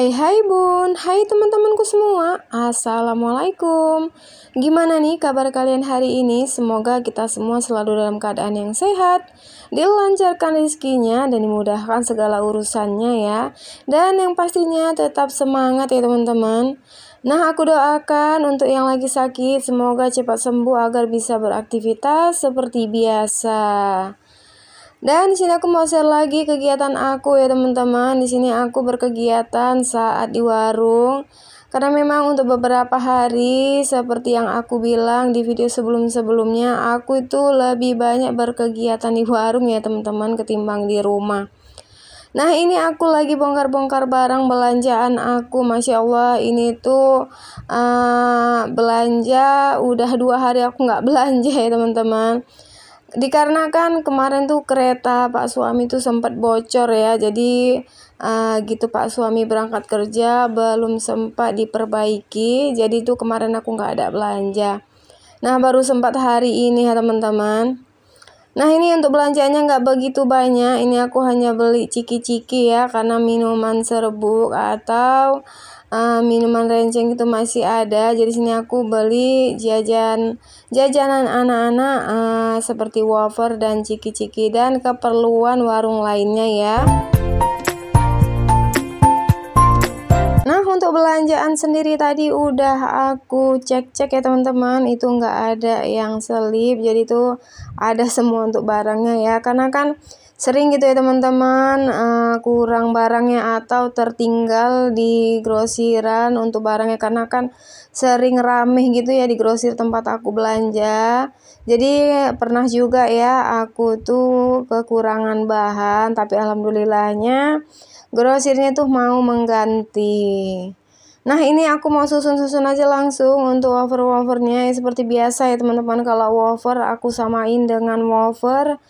Hai bun, hai teman-temanku semua, assalamualaikum. Gimana nih kabar kalian hari ini? Semoga kita semua selalu dalam keadaan yang sehat, dilancarkan rezekinya dan dimudahkan segala urusannya ya. Dan yang pastinya tetap semangat ya teman-teman. Nah, aku doakan untuk yang lagi sakit semoga cepat sembuh agar bisa beraktivitas seperti biasa. Dan di sini aku mau share lagi kegiatan aku ya teman-teman. Di sini aku berkegiatan saat di warung. Karena memang untuk beberapa hari seperti yang aku bilang di video sebelum-sebelumnya, aku itu lebih banyak berkegiatan di warung ya teman-teman ketimbang di rumah. Nah, ini aku lagi bongkar-bongkar barang belanjaan aku. Masya Allah, ini tuh belanja udah 2 hari aku nggak belanja ya teman-teman. Dikarenakan kemarin tuh kereta Pak suami tuh sempat bocor ya, jadi gitu Pak suami berangkat kerja belum sempat diperbaiki, jadi tuh kemarin aku nggak ada belanja. Nah, baru sempat hari ini ya teman-teman. Nah, ini untuk belanjanya nggak begitu banyak, ini aku hanya beli ciki-ciki ya, karena minuman serbuk atau minuman renceng itu masih ada. Jadi sini aku beli jajanan anak-anak seperti wafer dan ciki-ciki dan keperluan warung lainnya ya. Nah, untuk belanjaan sendiri tadi udah aku cek-cek ya teman-teman, itu nggak ada yang selip, jadi itu ada semua untuk barangnya ya, karena kan sering gitu ya teman-teman kurang barangnya atau tertinggal di grosiran untuk barangnya, karena kan sering rame gitu ya di grosir tempat aku belanja. Jadi pernah juga ya aku tuh kekurangan bahan, tapi alhamdulillahnya grosirnya tuh mau mengganti. Nah, ini aku mau susun-susun aja langsung untuk wafer-wafernya seperti biasa ya teman-teman. Kalau wafer aku samain dengan wafer,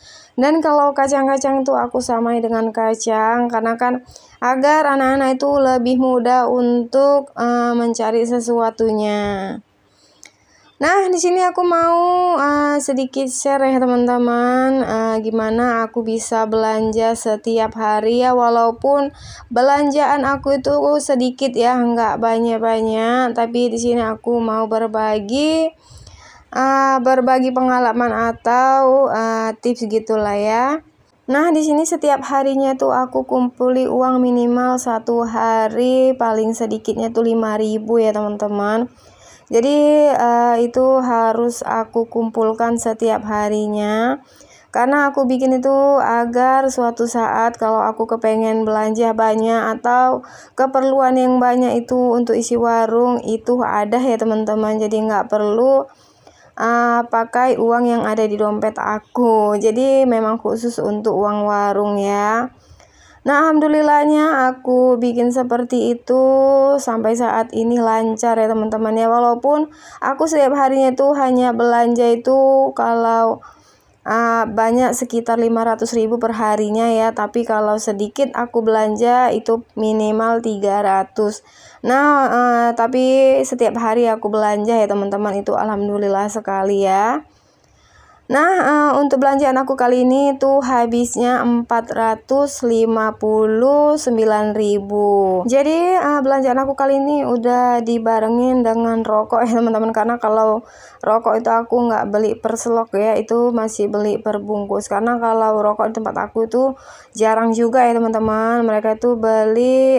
dan kalau kacang-kacang itu aku samai dengan kacang, karena kan agar anak-anak itu lebih mudah untuk mencari sesuatunya. Nah, di sini aku mau sedikit share ya teman-teman, gimana aku bisa belanja setiap hari ya, walaupun belanjaan aku itu sedikit ya, nggak banyak-banyak, tapi di sini aku mau berbagi pengalaman atau tips gitulah ya. Nah, di sini setiap harinya tuh aku kumpuli uang minimal 1 hari paling sedikitnya tuh 5.000 ya teman-teman. Jadi itu harus aku kumpulkan setiap harinya, karena aku bikin itu agar suatu saat kalau aku kepengen belanja banyak atau keperluan yang banyak itu untuk isi warung itu ada ya teman-teman. Jadi nggak perlu pakai uang yang ada di dompet aku, jadi memang khusus untuk uang warung ya. Nah, alhamdulillahnya aku bikin seperti itu sampai saat ini lancar ya teman-teman ya, walaupun aku setiap harinya itu hanya belanja itu kalau banyak sekitar 500.000 per harinya ya, tapi kalau sedikit aku belanja itu minimal 300. Nah, tapi setiap hari aku belanja ya teman-teman, itu alhamdulillah sekali ya. Nah, untuk belanjaan aku kali ini tuh habisnya 459.000. Jadi belanjaan aku kali ini udah dibarengin dengan rokok ya teman-teman, karena kalau rokok itu aku nggak beli per slok ya, itu masih beli per bungkus, karena kalau rokok di tempat aku itu jarang juga ya teman-teman, mereka itu beli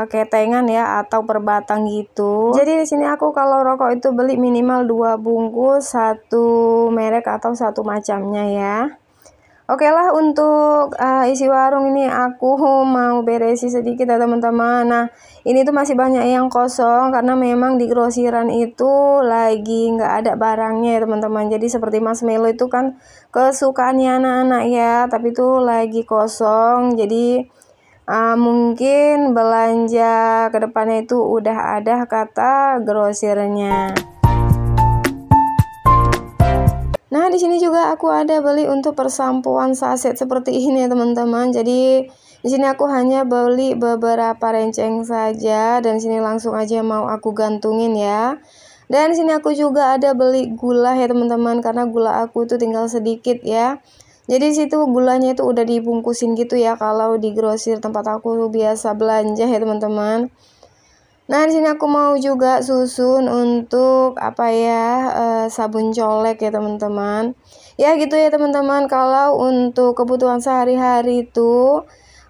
ketengan ya atau per batang gitu. Jadi di sini aku kalau rokok itu beli minimal 2 bungkus, 1 merek atau 1 macamnya ya. Oke lah, untuk isi warung ini aku mau beresi sedikit ya teman-teman. Nah, ini tuh masih banyak yang kosong karena memang di grosiran itu lagi nggak ada barangnya ya teman-teman. Jadi seperti marshmallow itu kan kesukaannya anak-anak ya, tapi itu lagi kosong. Jadi mungkin belanja kedepannya itu udah ada kata grosirnya. Nah, di sini juga aku ada beli untuk persampuan saset seperti ini ya teman-teman. Jadi di sini aku hanya beli beberapa renceng saja, dan sini langsung aja mau aku gantungin ya. Dan di sini aku juga ada beli gula ya teman-teman, karena gula aku itu tinggal sedikit ya. Jadi situ gulanya itu udah dibungkusin gitu ya, kalau di grosir tempat aku biasa belanja ya teman-teman. Nah, di sini aku mau juga susun untuk apa ya, sabun colek ya teman-teman. Ya gitu ya teman-teman, kalau untuk kebutuhan sehari-hari itu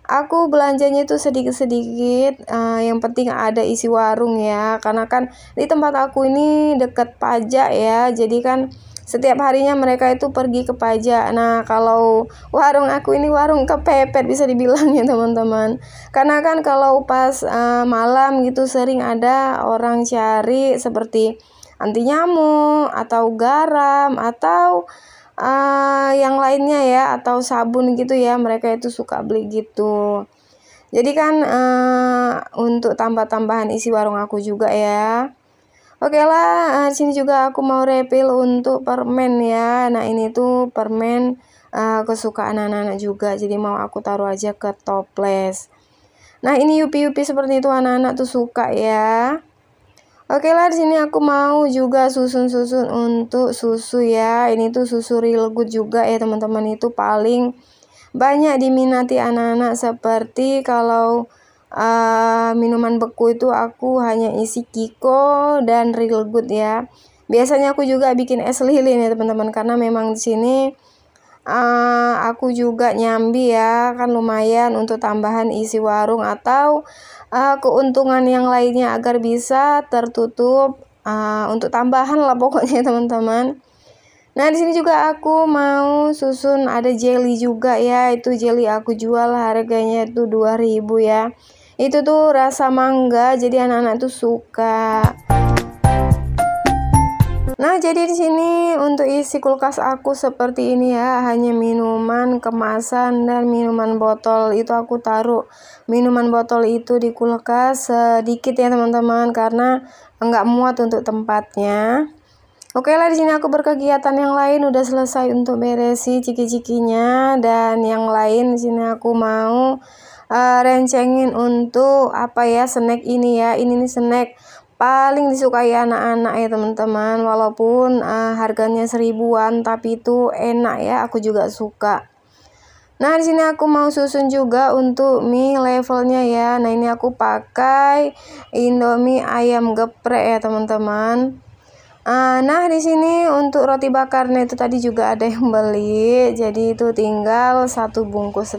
aku belanjanya itu sedikit-sedikit, yang penting ada isi warung ya. Karena kan di tempat aku ini deket pajak ya, jadi kan setiap harinya mereka itu pergi ke pajak. Nah, kalau warung aku ini warung kepepet bisa dibilang ya teman-teman. Karena kan kalau pas malam gitu sering ada orang cari seperti anti nyamuk atau garam atau yang lainnya ya, atau sabun gitu ya, mereka itu suka beli gitu. Jadi kan untuk tambah-tambahan isi warung aku juga ya. Oke lah, sini juga aku mau refill untuk permen ya. Nah, ini tuh permen kesukaan anak-anak juga, jadi mau aku taruh aja ke toples. Nah, ini yupi-yupi seperti itu anak-anak tuh suka ya. Oke lah, di sini aku mau juga susun-susun untuk susu ya. Ini tuh susu Real Good juga ya teman-teman, itu paling banyak diminati anak-anak. Seperti kalau minuman beku itu aku hanya isi Kiko dan Real Good ya. Biasanya aku juga bikin es lilin ya teman-teman, karena memang di sini aku juga nyambi ya, kan lumayan untuk tambahan isi warung atau keuntungan yang lainnya agar bisa tertutup, untuk tambahan lah pokoknya teman-teman. Nah, di sini juga aku mau susun ada jelly juga ya. Itu jelly aku jual harganya itu 2.000 ya. Itu tuh rasa mangga, jadi anak-anak tuh suka. Nah, jadi di sini untuk isi kulkas aku seperti ini ya, hanya minuman kemasan dan minuman botol. Itu aku taruh minuman botol itu di kulkas sedikit ya teman-teman, karena enggak muat untuk tempatnya. Oke lah, di sini aku berkegiatan yang lain udah selesai untuk beresi ciki-cikinya, dan yang lain di sini aku mau rencengin untuk apa ya, snack ini ya. Ini nih snack paling disukai anak-anak ya teman-teman, walaupun harganya 1000-an tapi itu enak ya, aku juga suka. Nah, di sini aku mau susun juga untuk mie levelnya ya. Nah, ini aku pakai Indomie ayam geprek ya teman-teman. Nah, di sini untuk roti bakarnya itu tadi juga ada yang beli, jadi itu tinggal 1,5 bungkus.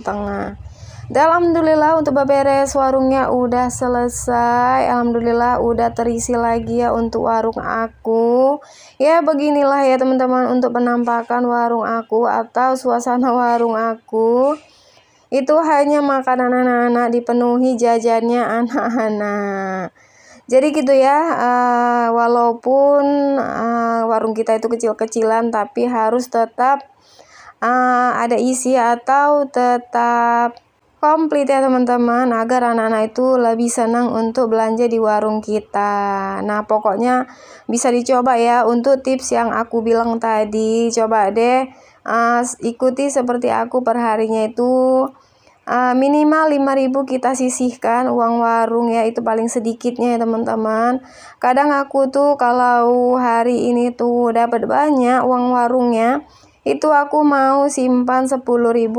Dan alhamdulillah untuk beberes warungnya udah selesai. Alhamdulillah udah terisi lagi ya untuk warung aku. Ya, beginilah ya teman-teman untuk penampakan warung aku atau suasana warung aku. Itu hanya makanan anak-anak, dipenuhi jajannya anak-anak. Jadi gitu ya, walaupun warung kita itu kecil-kecilan tapi harus tetap ada isi atau tetap komplit ya teman-teman, agar anak-anak itu lebih senang untuk belanja di warung kita. Nah, pokoknya bisa dicoba ya untuk tips yang aku bilang tadi. Coba deh ikuti seperti aku per harinya itu minimal 5.000 kita sisihkan uang warung ya, itu paling sedikitnya ya teman-teman. Kadang aku tuh kalau hari ini tuh dapat banyak uang warungnya, itu aku mau simpan 10.000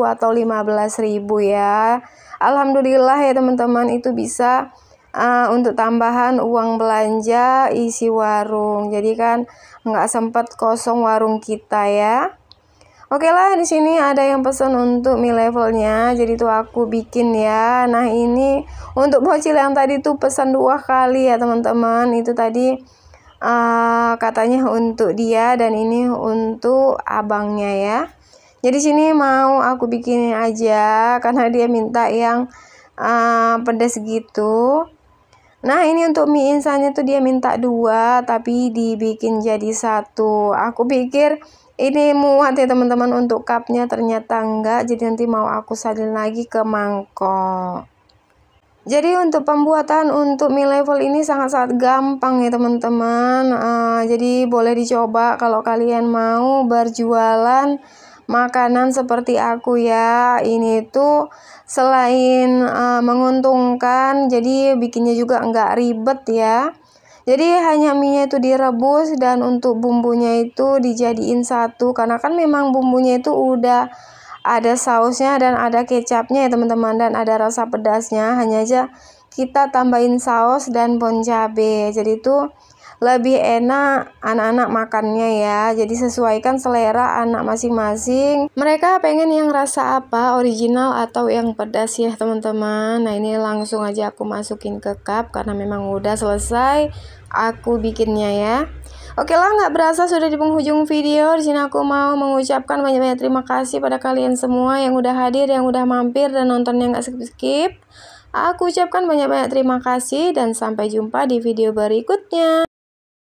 atau 15.000 ya. Alhamdulillah ya teman-teman, itu bisa untuk tambahan uang belanja isi warung. Jadi kan nggak sempat kosong warung kita ya. Oke lah, di sini ada yang pesan untuk mie levelnya, jadi tuh aku bikin ya. Nah, ini untuk bocil yang tadi tuh pesan 2 kali ya teman-teman. Itu tadi katanya untuk dia dan ini untuk abangnya ya. Jadi sini mau aku bikinin aja karena dia minta yang pedas gitu. Nah, ini untuk mie insannya tuh dia minta 2 tapi dibikin jadi 1. Aku pikir ini muat ya teman-teman untuk cupnya, ternyata enggak, jadi nanti mau aku salin lagi ke mangkok. Jadi untuk pembuatan untuk mie level ini sangat-sangat gampang ya teman-teman. Jadi boleh dicoba kalau kalian mau berjualan makanan seperti aku ya. Ini tuh selain menguntungkan, jadi bikinnya juga enggak ribet ya. Jadi hanya mie-nya itu direbus dan untuk bumbunya itu dijadiin satu, karena kan memang bumbunya itu udah ada sausnya dan ada kecapnya ya teman-teman, dan ada rasa pedasnya. Hanya aja kita tambahin saus dan bon cabe. Jadi itu lebih enak anak-anak makannya ya. Jadi sesuaikan selera anak masing-masing. Mereka pengen yang rasa apa, original atau yang pedas ya teman-teman. Nah ini langsung aja aku masukin ke cup karena memang udah selesai aku bikinnya ya. Oke lah, nggak berasa sudah di penghujung video. Di sini aku mau mengucapkan banyak-banyak terima kasih pada kalian semua yang udah hadir, yang udah mampir dan nontonnya nggak skip-skip. Aku ucapkan banyak-banyak terima kasih dan sampai jumpa di video berikutnya.